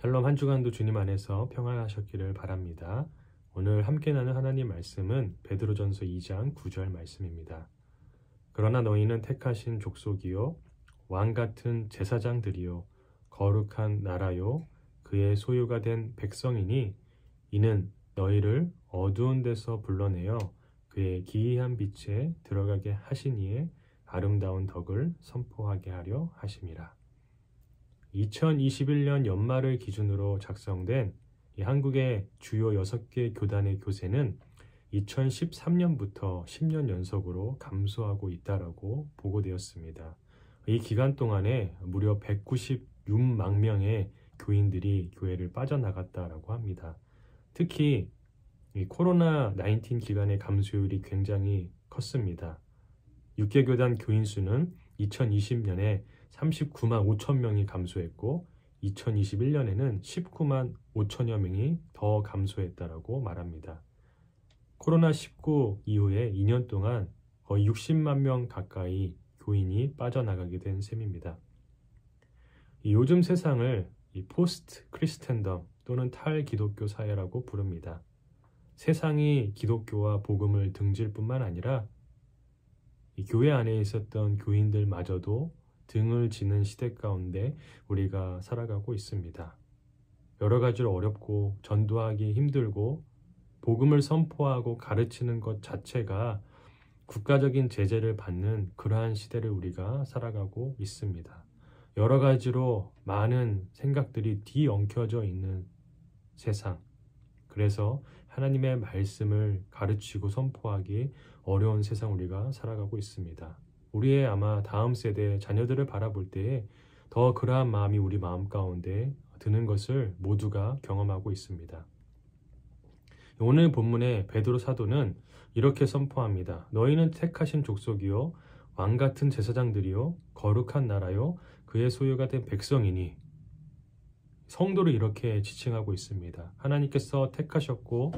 샬롬, 한 주간도 주님 안에서 평안하셨기를 바랍니다. 오늘 함께 나눌 하나님 말씀은 베드로전서 2장 9절 말씀입니다. 그러나 너희는 택하신 족속이요 왕 같은 제사장들이요 거룩한 나라요 그의 소유가 된 백성이니 이는 너희를 어두운 데서 불러내어 그의 기이한 빛에 들어가게 하시니에 아름다운 덕을 선포하게 하려 하심이라. 2021년 연말을 기준으로 작성된 한국의 주요 6개 교단의 교세는 2013년부터 10년 연속으로 감소하고 있다라고 보고되었습니다. 이 기간 동안에 무려 196만 명의 교인들이 교회를 빠져나갔다라고 합니다. 특히 이 코로나19 기간의 감소율이 굉장히 컸습니다. 6개 교단 교인 수는 2020년에 39만 5천 명이 감소했고 2021년에는 19만 5천여 명이 더 감소했다라고 말합니다. 코로나19 이후에 2년 동안 거의 60만 명 가까이 교인이 빠져나가게 된 셈입니다. 요즘 세상을 포스트 크리스텐덤 또는 탈기독교 사회라고 부릅니다. 세상이 기독교와 복음을 등질 뿐만 아니라 이 교회 안에 있었던 교인들마저도 등을 지는 시대 가운데 우리가 살아가고 있습니다. 여러 가지로 어렵고 전도하기 힘들고 복음을 선포하고 가르치는 것 자체가 국가적인 제재를 받는 그러한 시대를 우리가 살아가고 있습니다. 여러 가지로 많은 생각들이 뒤엉켜져 있는 세상. 그래서 하나님의 말씀을 가르치고 선포하기 어려운 세상 우리가 살아가고 있습니다. 우리의 아마 다음 세대 자녀들을 바라볼 때에 더 그러한 마음이 우리 마음 가운데 드는 것을 모두가 경험하고 있습니다. 오늘 본문의 베드로 사도는 이렇게 선포합니다. 너희는 택하신 족속이요 왕 같은 제사장들이요 거룩한 나라요 그의 소유가 된 백성이니. 성도를 이렇게 지칭하고 있습니다. 하나님께서 택하셨고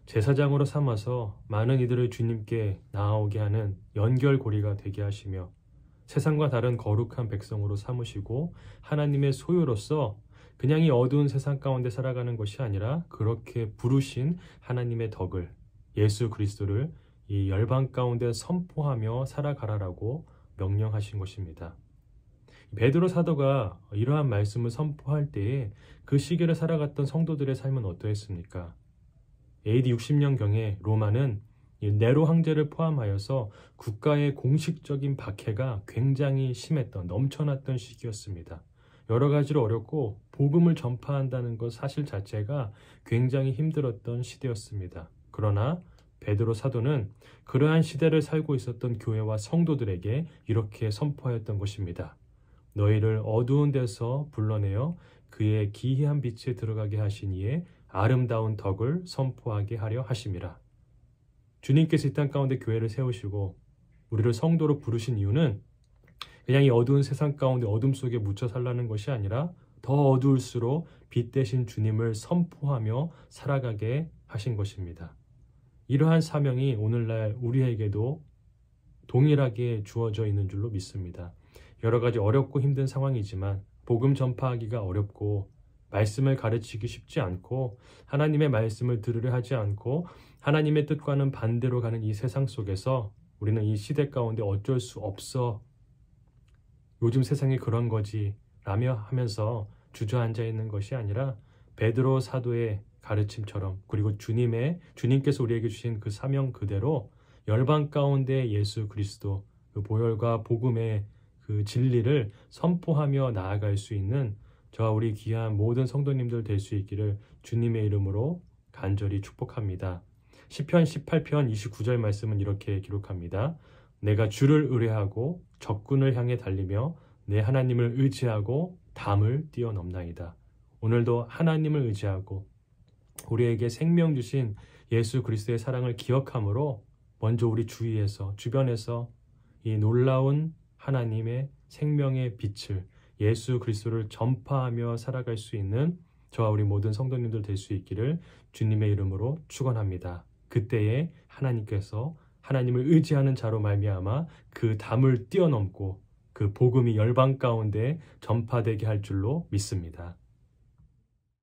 제사장으로 삼아서 많은 이들을 주님께 나아오게 하는 연결고리가 되게 하시며 세상과 다른 거룩한 백성으로 삼으시고 하나님의 소유로서 그냥 이 어두운 세상 가운데 살아가는 것이 아니라 그렇게 부르신 하나님의 덕을, 예수 그리스도를 이 열방 가운데 선포하며 살아가라라고 명령하신 것입니다. 베드로 사도가 이러한 말씀을 선포할 때에 그 시기를 살아갔던 성도들의 삶은 어떠했습니까? AD 60년경에 로마는 네로 황제를 포함하여서 국가의 공식적인 박해가 굉장히 심했던, 넘쳐났던 시기였습니다. 여러 가지로 어렵고 복음을 전파한다는 것 사실 자체가 굉장히 힘들었던 시대였습니다. 그러나 베드로 사도는 그러한 시대를 살고 있었던 교회와 성도들에게 이렇게 선포하였던 것입니다. 너희를 어두운 데서 불러내어 그의 기이한 빛에 들어가게 하시니에 아름다운 덕을 선포하게 하려 하심이라. 주님께서 이 땅 가운데 교회를 세우시고 우리를 성도로 부르신 이유는 그냥 이 어두운 세상 가운데 어둠 속에 묻혀 살라는 것이 아니라 더 어두울수록 빛 대신 주님을 선포하며 살아가게 하신 것입니다. 이러한 사명이 오늘날 우리에게도 동일하게 주어져 있는 줄로 믿습니다. 여러 가지 어렵고 힘든 상황이지만 복음 전파하기가 어렵고 말씀을 가르치기 쉽지 않고 하나님의 말씀을 들으려 하지 않고 하나님의 뜻과는 반대로 가는 이 세상 속에서 우리는 이 시대 가운데 어쩔 수 없어. 요즘 세상이 그런 거지 라며 하면서 주저앉아 있는 것이 아니라 베드로 사도의 가르침처럼 그리고 주님께서 우리에게 주신 그 사명 그대로 열방 가운데 예수 그리스도 그 보혈과 복음의 그 진리를 선포하며 나아갈 수 있는 저와 우리 귀한 모든 성도님들 될 수 있기를 주님의 이름으로 간절히 축복합니다. 시편 18편 29절 말씀은 이렇게 기록합니다. 내가 주를 의뢰하고 적군을 향해 달리며 내 하나님을 의지하고 담을 뛰어넘나이다. 오늘도 하나님을 의지하고 우리에게 생명 주신 예수 그리스도의 사랑을 기억함으로 먼저 우리 주변에서 이 놀라운 하나님의 생명의 빛을 예수 그리스도를 전파하며 살아갈 수 있는 저와 우리 모든 성도님들 될 수 있기를 주님의 이름으로 축원합니다. 그때에 하나님께서 하나님을 의지하는 자로 말미암아 그 담을 뛰어넘고 그 복음이 열방 가운데 전파되게 할 줄로 믿습니다.